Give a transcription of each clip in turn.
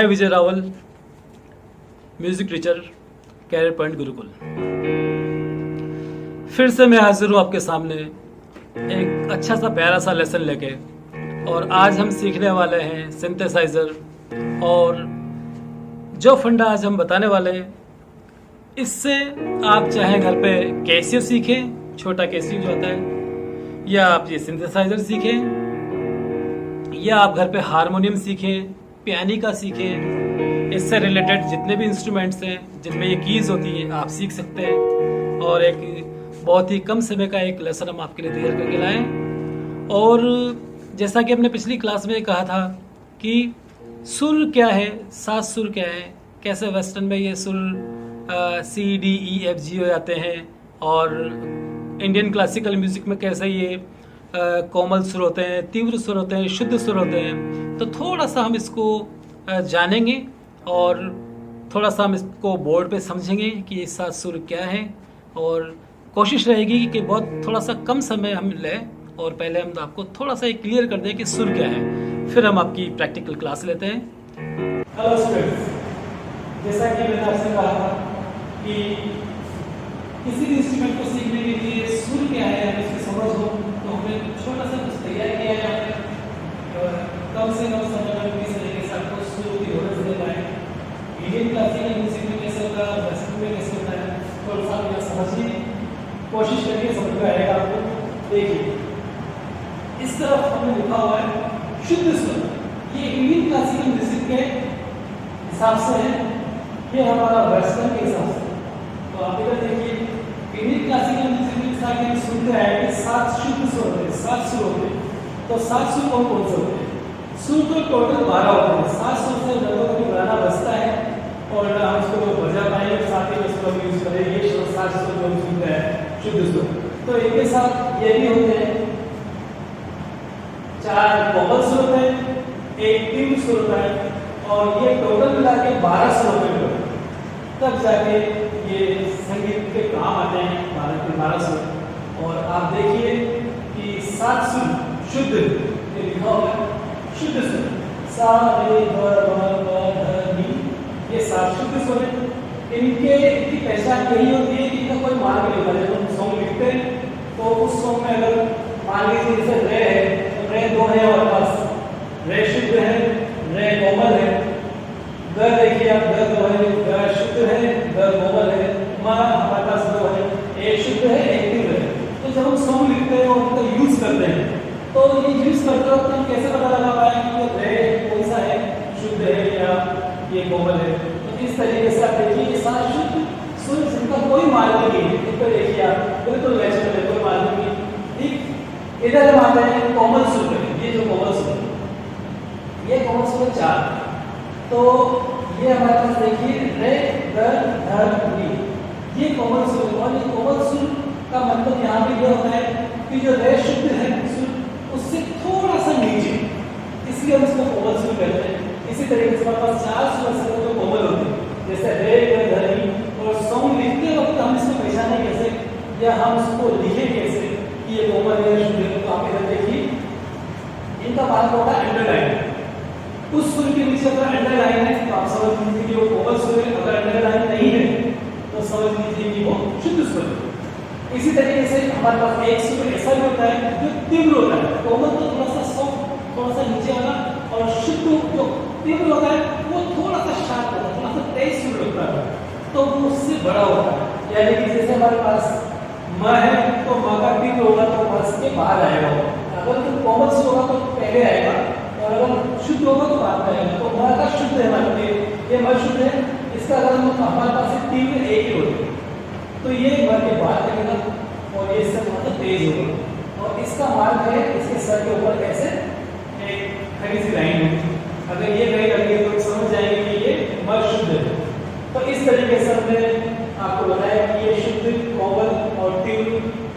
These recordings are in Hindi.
मैं Vijay Rawal, music teacher, career point Gurukul. फिर से मैं हाजिर हूँ आपके सामने एक अच्छा सा प्यारा सा लेसन लेके। और आज हम सीखने वाले हैं सिंथेसाइजर। और जो फंडा आज हम बताने वाले हैं, इससे आप चाहे घर पे कैसियो सीखें, छोटा कैसियो जो होता है, या आप ये सिंथेसाइजर सीखें, या आप घर पे हारमोनियम सीखें, पियानिका सीखें, इससे रिलेटेड जितने भी इंस्ट्रूमेंट्स हैं जिनमें ये कीज़ होती है आप सीख सकते हैं। और एक बहुत ही कम समय का एक लेसन हम आपके लिए तैयार करके लाए। और जैसा कि हमने पिछली क्लास में कहा था कि सुर क्या है, सात सुर क्या है, कैसे वेस्टर्न में ये सुर सी डी ई एफ जी हो जाते हैं, और इंडियन क्लासिकल म्यूज़िक में कैसे ये कोमल सुर होते हैं, तीव्र सुर होते हैं, शुद्ध सुर होते हैं। तो थोड़ा सा हम इसको जानेंगे और थोड़ा सा हम इसको बोर्ड पे समझेंगे कि ये सात सुर क्या है। और कोशिश रहेगी कि बहुत थोड़ा सा कम समय हम लें और पहले हम आपको थोड़ा सा एक क्लियर कर दें कि सुर क्या है, फिर हम आपकी प्रैक्टिकल क्लास लेते हैं। हेलो स्टूडेंट्स, जैसा कि मैंने आपसे कहा था कि किसी भी इंस्ट्रूमेंट को सीखने के लिए सुर क्या है हम इसकी समझ हो, तो हमने छोटा सा कुछ तैयार किया है यहाँ कम से कम समय में किस तरीके से आपको सुर की नॉलेज दे पाए। इंडियन क्लासिकल म्यूजिक में कैसे होता है, वेस्टर्न में कैसे होता है, थोड़ा सा आप समझिए, कोशिश करिए, समझ में आएगा आपको। देखिए इस तरफ हमने लिखा हुआ है शुद्ध सुर। ये इंडियन क्लासिकल म्यूजिक के हिसाब से है, ये हमारा वेस्टर्न के हिसाब से। तो आप इधर देखिए, इंडियन क्लासिकल म्यूजिक में जैसा कि हम सुनते हैं कि सात शुद्ध सुर होते हैं, सात सुर होते हैं। तो सात सुर कौन कौन से होते हैं? सुर तो टोटल 12 होते हैं। सात सुर से लगभग कोई गाना बजता है और हम उसको बजा पाएंगे, साथ ही उसको यूज करेंगे। ये सात सुर जो हम सुनते हैं शुद्ध सुर। तो इनके साथ ये भी होते हैं, 4 कोमल सुर होते हैं, एक तीव्र सुर होता है, और ये टोटल मिला के 12 सुर होते हैं। तब जाके ये संगीत के काम आते हैं 12 सुर। और आप देखिए कि सात सुर शुद्ध, ये लिखा हुआ है शुद्ध सुर, सा रे ग म ध नि, ये सात शुद्ध सुर है। इनकी पहचान यही होती है कि इनका कोई मान नहीं होता। जब हम सॉन्ग लिखते हैं तो उस सॉन्ग में अगर मान लीजिए जैसे रे है, तो रे 2 है हमारे पास, रे शुद्ध है, रे कोमल है। ग देखिए आप, ग 2 है, ग शुद्ध है, ग कोमल है, म हमारे पास 2 है, एक शुद्ध है, एक तीव्र है। तो जब हम सॉन्ग लिखते हैं और उनका यूज करते हैं, तो ये यूज करते वक्त हम कैसे पता लगा पाएंगे कि रे कौन सा है, शुद्ध है या ये कोमल है? तो इस तरीके से आप देखिए ये सात शुद्ध सुर जिनका कोई मालूम नहीं है, इनको देखिए आप बिल्कुल नेचुरल है, कोई मालूम नहीं। ठीक, इधर हम आते हैं कोमल सुर में। ये जो कोमल सुर, ये कोमल सुर 4। तो ये हमारे पास देखिए रे ग ध नि, ये कोमल सुर। और ये कोमल सुर का मतलब यहाँ भी ये होता है कि जो रे शुद्ध है सुर उससे थोड़ा सा नीचे, इसलिए हम इसको कोमल सुर कहते हैं। इसी तरीके से हमारे पास 4 सुर से जो कोमल होते हैं, जैसे रे ग ध नि। और सॉन्ग लिखते वक्त हम इसको पहचाने कैसे, या हम इसको लिखे कैसे कि ये कोमल है शुद्ध है? तो आप इधर देखिए, इनका मार्क होता है अंडरलाइन। उस सुर के नीचे अगर अंडरलाइन है तो आप समझ लीजिए कि वो कोमल सुर है, अगर अंडरलाइन नहीं है तो समझ लीजिए कि वो शुद्ध सुर है। इसी तरीके से हमारे पास एक सुर ऐसा भी होता है जो तीव्र होता है। कोमल तो थोड़ा सा सॉफ्ट, थोड़ा सा नीचे वाला, और शुद्ध जो तीव्र होता है वो थोड़ा सा शार्प होता है, थोड़ा सा तेज सुर होता है, तो वो उससे बड़ा होता है। यानी कि जैसे हमारे पास म है तो म का तीव्र होगा तो वर्ष के बाद आएगा। अगर तो कोमल सुर होगा तो पहले आएगा, और अगर शुद्ध होगा तो बाद में आएगा। तो म का शुद्ध है हमारे लिए, ये म शुद्ध है। इसका अगर हम हमारे पास तीव्र एक ही होते तो ये म के बाद लगेगा, और ये सब मतलब तेज होगा। और इसका मार्ग है इसके सर के ऊपर ऐसे एक खड़ी सी लाइन होगी। अगर ये कहीं लगे तो समझ जाएंगे कि ये म शुद्ध है। तो इस तरीके से हमने आपको बताया कि ये शुद्ध, कोमल और तीव्र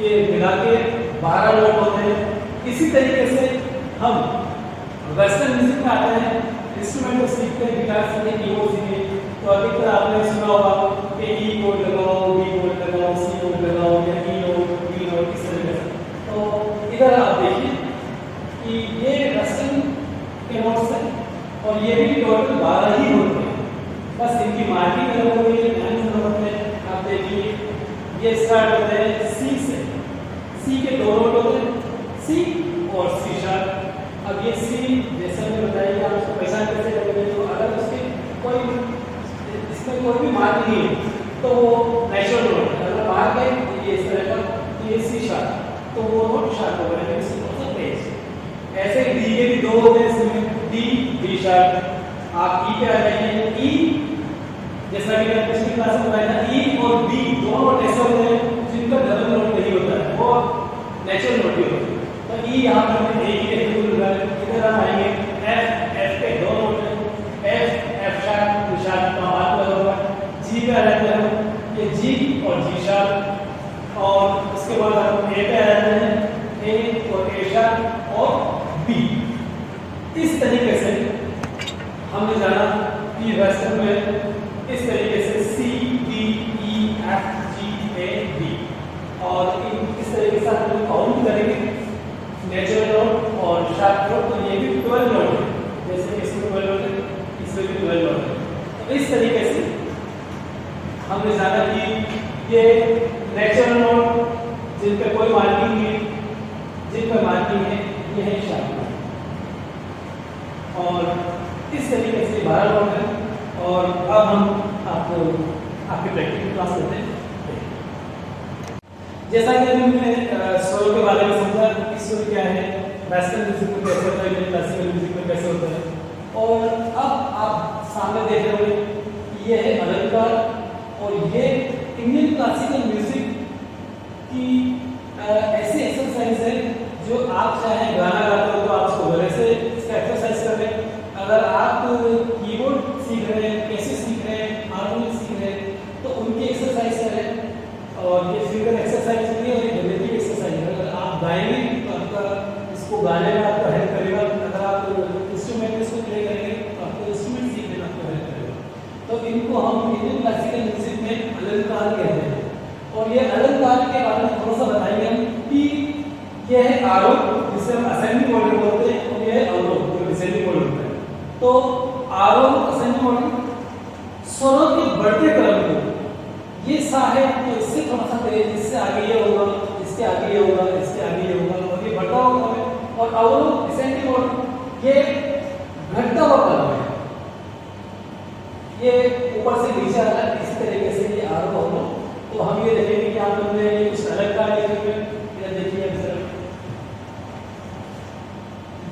ये मिला के 12 नोट होते हैं। इसी तरीके से हम वेस्टर्न म्यूजिक में आते हैं, इंस्ट्रूमेंट को सीखते हैं, गिटार सीखे, कीबोर्ड सीखे। तो अधिकतर आपने सुना होगा कि ई कोड लगाओ, बी कोड लगाओ, सी कोड लगाओ, या ई नोट, बी नोट, इस तरीके से। तो इधर आप देखिए कि ये वेस्टर्न के नोट्स हैं, और ये भी टोटल 12 ही होते मार्किंग अलग हो गई है, ध्यान से समझते हैं। आप देखिए ये स्टार्ट होता है सी से, सी के दो नोट होते हैं, सी और सी शार्प। अब ये सी जैसा मैंने बताया कि आप उसको पहचान कैसे करेंगे, तो अगर उसके कोई इसमें कोई भी मार्क नहीं है तो वो नेचुरल नोट है, अगर मार्क है ये इस तरह का तो ये सी शार्प, तो वो नोट शार्प हो गया, इसी को तेज। ऐसे डी के भी दो होते हैं, इसमें डी डी शार्प। आप ई पे आ जाइए, ई जैसा कि मैंने पिछली क्लास में बताया था, ई और बी दोनों नोट ऐसे होते हैं जिनका डबल नोट नहीं होता है, वो नेचुरल नोट ही होता है। तो ई यहाँ पर हमने एक ही देखते हुए इधर हम आएंगे, एफ एफ के दो नोट हैं, F F sharp D sharp का मार्क होगा। जी पे आ जाते हैं, ये जी और जी शार्प, और उसके बाद हम ए पे आ जाते हैं, ए और ए शार्प और बी। इस तरीके से हमने जाना कि वेस्टर्न में इस तरीके से C D E F G A B, और इस तरीके से हम काउंट करेंगे नेचुरल नोट और शार्प नोट, तो ये भी 12 नोट है, जैसे इसमें 12 नोट है, इसमें भी 12 नोट है। तो इस तरीके से हमने जाना कि ये नेचुरल नोट जिन पे कोई मार्किंग नहीं, जिन पर मार्किंग है, ये है शार्प नोट। और इस तरीके से 12 नोट है। और अब हम आपको आपकी प्रैक्टिकल क्लास लेते हैं। जैसा कि हमने स्वर के बारे में समझा कि स्वर क्या है, वेस्टर्न म्यूजिक में कैसे होता है, क्लासिकल म्यूजिक में कैसे होता है, और अब आप सामने देख रहे होंगे ये है अलंकार, और ये इंडियन क्लासिकल म्यूजिक की ऐसी एक्सरसाइज है जो आप चाहे गाना गाते हो तो आप उसको गले से इसका एक्सरसाइज कर लें। अगर आप कीबोर्ड सीख रहे हैं, कैसे सीख रहे हैं, हारमोनियम सीख रहे हैं, तो उनकी एक्सरसाइज करें। और ये फिंगर एक्सरसाइज भी है और ये गले की एक्सरसाइज है। अगर आप गाएंगे तो आपका इसको गाने में आपका हेल्प करेगा। अगर आप इंस्ट्रूमेंट इसको प्ले करेंगे तो आपको इंस्ट्रूमेंट सीखने में आपको हेल्प करेगा। तो इनको हम इंडियन क्लासिकल म्यूजिक में अलंकार कहते हैं। और ये अलंकार के बारे में थोड़ा सा बताएंगे हम कि ये है आरोह, जिसे हम असेंडिंग ऑर्डर बोलते हैं, और ये है अवरोह जो डिसेंडिंग ऑर्डर होता है। तो आरोह असेंडिंग ऑर्डर स्वरों के बढ़ते क्रम को, ये सा है तो इससे थोड़ा सा तेज, इससे आगे ये होगा, इसके आगे ये होगा, इसके आगे ये होगा, और ये बढ़ता हुआ क्रम है। और अवरोह डिसेंडिंग ऑर्डर ये घटता हुआ क्रम है, ये ऊपर से नीचे आ रहा है, इसी तरीके से ये आरोह अवरोह। तो हम ये देखेंगे कि आप लोगों ने कुछ अलंकार लिखे हुए, ये देखिए अक्सर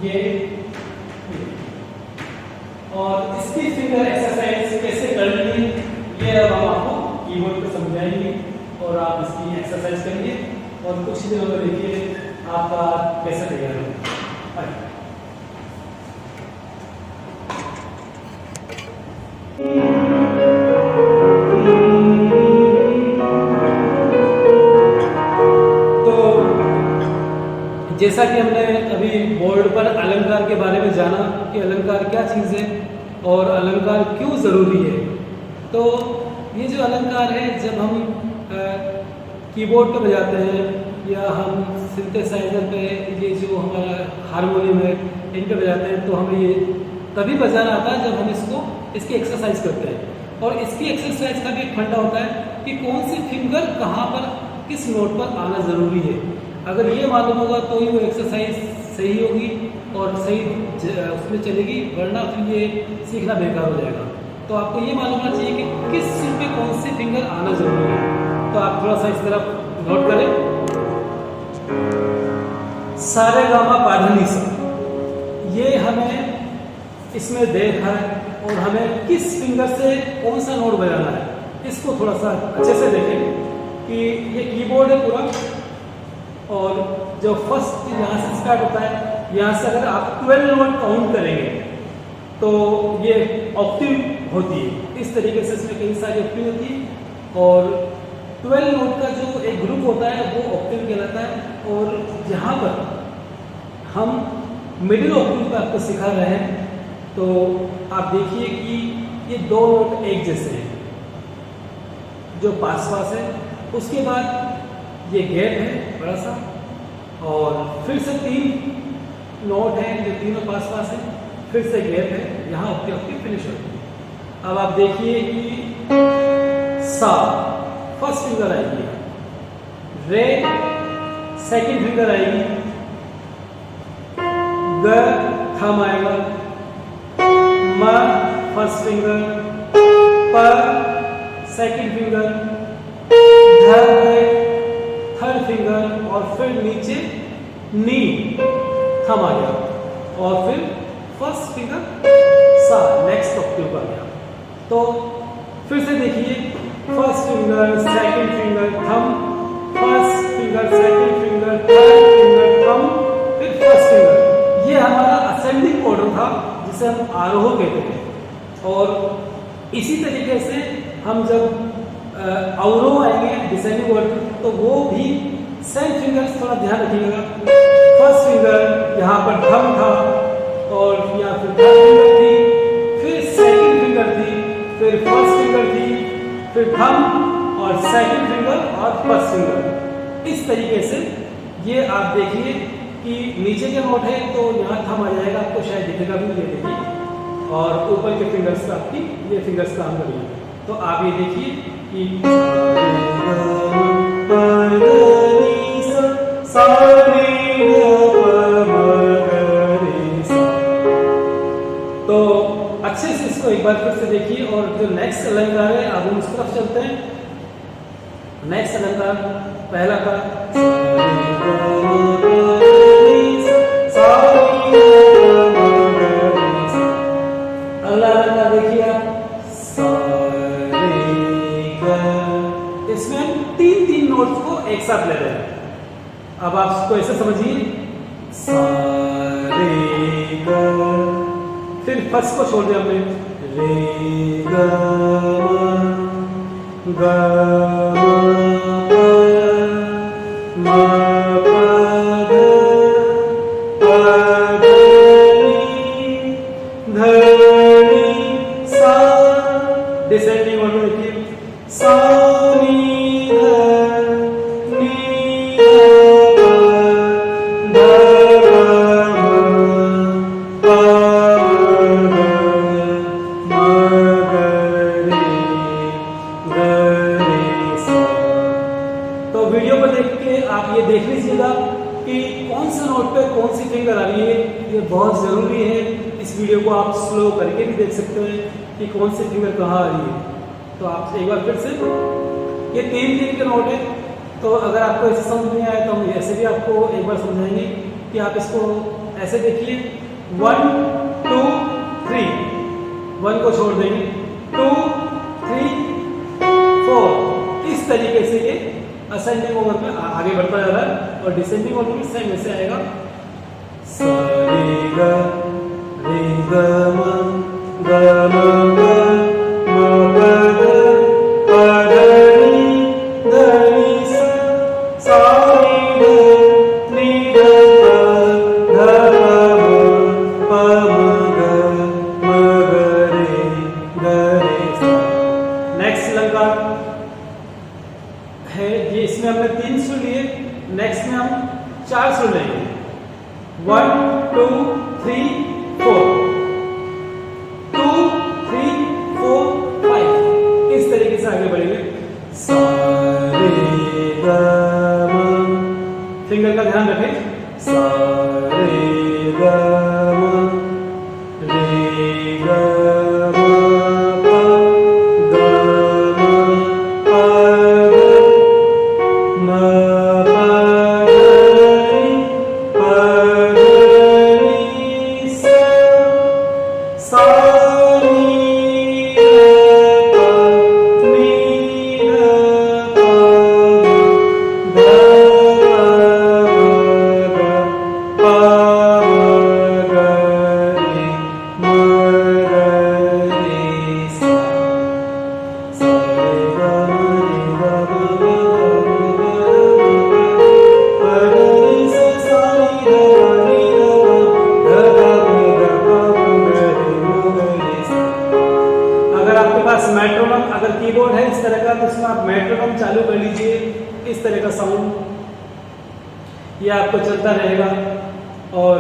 ये, और इसकी फिंगर एक्सरसाइज कैसे करनी है ये अब हम आपको कीबोर्ड पे समझाएंगे, और आप इसकी एक्सरसाइज करेंगे और कुछ ही दिनों में देखिए आपका कैसे तैयार होगा। जैसा कि हमने अभी बोर्ड पर अलंकार के बारे में जाना कि अलंकार क्या चीज़ है और अलंकार क्यों ज़रूरी है, तो ये जो अलंकार है जब हम कीबोर्ड पे बजाते हैं या हम सिंथेसाइजर पे, ये जो हमारा हारमोनियम है, इन पे बजाते हैं, तो हमें ये तभी बजाना आता है जब हम इसकी एक्सरसाइज करते हैं। और इसकी एक्सरसाइज का भी एक फंडा होता है कि कौन सी फिंगर कहाँ पर किस नोट पर आना ज़रूरी है। अगर ये मालूम होगा तो ही वो एक्सरसाइज सही होगी और सही उसमें चलेगी, वरना फिर ये सीखना बेकार हो जाएगा। तो आपको ये मालूम होना चाहिए कि किस सुर पे कौन सी फिंगर आना जरूरी है। तो आप थोड़ा सा इस तरफ नोट करें, सा रे गा मा पा धा नी सा, ये हमें इसमें दे रखा है और हमें किस फिंगर से कौन सा नोट बजाना है इसको थोड़ा सा अच्छे से देखें कि ये कीबोर्ड है पूरा, और जो फर्स्ट यहाँ से स्टार्ट होता है, यहाँ से अगर आप 12 नोट काउंट करेंगे तो ये ऑक्टिव होती है। इस तरीके से इसमें कई सारी ऑक्टिव होती है और 12 नोट का जो एक ग्रुप होता है वो ऑक्टिव कहलाता है। और यहाँ पर हम मिडिल ऑक्टिव का आपको सिखा रहे हैं, तो आप देखिए कि ये दो नोट एक जैसे हैं जो पास पास है, उसके बाद ये गैप है बड़ा सा, और फिर से 3 नोट हैं जो तीनों पास पास हैं, फिर से गैप है, यहाँ ऑक्टिव फिनिश होती है। अब आप देखिए कि सा फर्स्ट फिंगर आएगी, रे सेकंड फिंगर आएगी, ग थम आएगा, म फर्स्ट फिंगर, प सेकंड फिंगर, ध थर्ड फिंगर और फिर नीचे नी थम आ गया और फिर फर्स्ट फिंगर सा नेक्स्ट ऑक्टेव आ गया। तो फिर से देखिए, फर्स्ट फिंगर सेकंड फिंगर थम, first finger second finger third finger थम, फिर फर्स्ट फिंगर। ये हमारा असेंडिंग ऑर्डर था जिसे हम आरोह कहते हैं। और इसी तरीके से हम जब अवरोह आएंगे डिसेंडिंग ऑर्डर, तो वो भी सेम फिंगर्स थोड़ा ध्यान रखिएगा। फर्स्ट फिंगर यहाँ पर थम था और यहाँ फिर थर्ड फिंगर थी, फिर सेकंड फिंगर थी, फिर फर्स्ट फिंगर थी, फिर थम और सेकंड फिंगर और फर्स्ट फिंगर। इस तरीके से ये आप देखिए कि नीचे के नोट है तो यहाँ थम आ जाएगा, आपको शायद दिखेगा भी, ये देखिए, और ऊपर के फिंगर्स का आपकी ये फिंगर्स काम करेंगे। तो आप ये देखिए कि तो अच्छे से इसको एक बार फिर से देखिए। और जो नेक्स्ट अलंकार है अब हम उस तरफ चलते हैं। नेक्स्ट अलंकार पहला था अगला अलंकार देखिए आप, इसमें हम तीन तीन नोट्स को एक साथ ले रहे हैं। अब आप इसको ऐसे समझिए, फिर फर्स्ट को छोड़ दिया हमने, रे ग ग म प ध प ध नी ध नी सा। डिसेंडिंग ऑर्डर देखिए, सा नी ध नी ध ध प देख लीजिएगा कि कौन सा नोट पे कौन सी फिंगर आ रही है। ये बहुत ज़रूरी है। इस वीडियो को आप स्लो करके भी देख सकते हैं कि कौन सी फिंगर कहाँ आ रही है। तो आप एक बार फिर से, ये तीन तीन के नोट है, तो अगर आपको ऐसे समझ नहीं आया तो हम ऐसे भी आपको एक बार समझाएंगे कि आप इसको ऐसे देखिए, 1 2 3, 1 को छोड़ देंगे, 2 3 4। इस तरीके से ये असेंडिंग ऑर्डर में आगे बढ़ता जा रहा है और डिसेंडिंग ऑर्डर में सेम ऐसे आएगा, सा रे ग म ग म ग म प ध प ध नी ध नी सा, सा नी ध नी ध प ध प म ग रे सा। नेक्स्ट अलंकार है ये, इसमें हमने 3 सुर लिए, नेक्स्ट में हम 4 सुर लेंगे, 1 2 3 4, 2 3 4 5। इस तरीके से आगे बढ़ेंगे। सा रे ग म, फिंगर का ध्यान रखें, सा रे ग म रे ग म प ग म प म प ध नी सा, सा नी ध प नी ध प ध प ग रे म रे सा, सा रे ग म मेट्रोनोम अगर कीबोर्ड है इस तरह का तो उसमें आप मेट्रोनोम चालू कर लीजिए। इस तरह का साउंड ये आपको चलता रहेगा और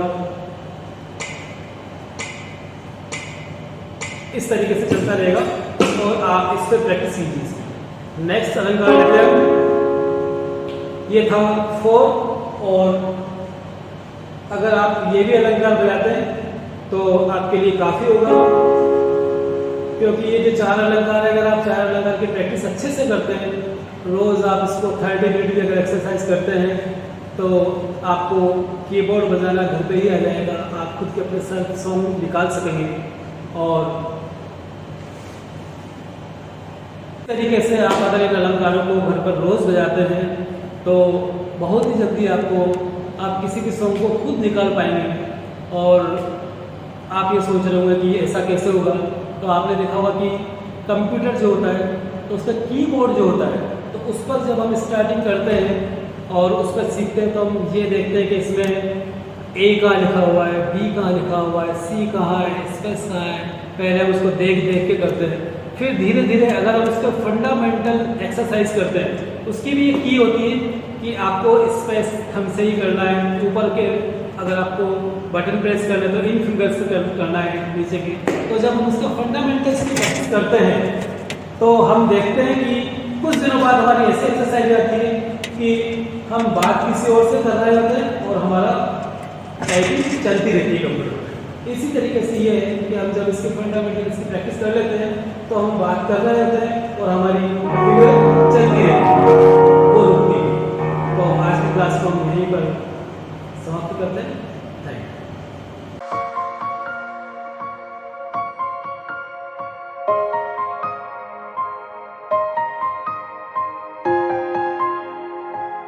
इस तरीके से चलता रहेगा। और आप इस पर प्रैक्टिस कीजिए। नेक्स्ट अलंकार लेते हैं, ये था 4 और अगर आप ये भी अलंकार बजाते हैं तो आपके लिए काफ़ी होगा, क्योंकि ये जो 4 अलंकार है, अगर आप 4 अलंकार की प्रैक्टिस अच्छे से करते हैं, रोज़ आप इसको 30 मिनट भी अगर एक्सरसाइज करते हैं तो आपको कीबोर्ड बजाना घर पे ही आ जाएगा। आप खुद के अपने सेल्फ सॉन्ग निकाल सकेंगे और इस तरीके से आप अगर इन अलंकारों को घर पर रोज़ बजाते हैं तो बहुत ही जल्दी आप किसी भी सॉन्ग को खुद निकाल पाएंगे। और आप ये सोच रहे होंगे कि ऐसा कैसे होगा, तो आपने देखा होगा कि कंप्यूटर जो होता है तो उसका कीबोर्ड जो होता है, तो उस पर जब हम स्टार्टिंग करते हैं और उस पर सीखते हैं तो हम ये देखते हैं कि इसमें ए कहाँ लिखा हुआ है, बी कहाँ लिखा हुआ है, सी कहाँ है, स्पेस कहाँ है। पहले हम उसको देख देख के करते हैं, फिर धीरे धीरे अगर हम उसका फंडामेंटल एक्सरसाइज करते हैं, उसकी भी एक की होती है कि आपको स्पेस थंब से ही करना है, ऊपर के अगर आपको बटन प्रेस करना है तो इन फिंगर्स से करना है नीचे की। तो जब हम उसका फंडामेंटल्स की प्रैक्टिस करते हैं तो हम देखते हैं कि कुछ दिनों बाद हमारी ऐसी एक्सरसाइज आती है कि हम बात किसी और से कर रहे होते हैं और हमारा टाइपिंग चलती रहती है कंप्यूटर में। इसी तरीके से ये है कि हम जब इसके फंडामेंटल्स की प्रैक्टिस कर लेते हैं तो हम बात कर रहे होते हैं और हमारी फिंगर चलती रहती है, वो रुकती है। तो आज की क्लास को हम यहीं पर समाप्त करते हैं। Thank you.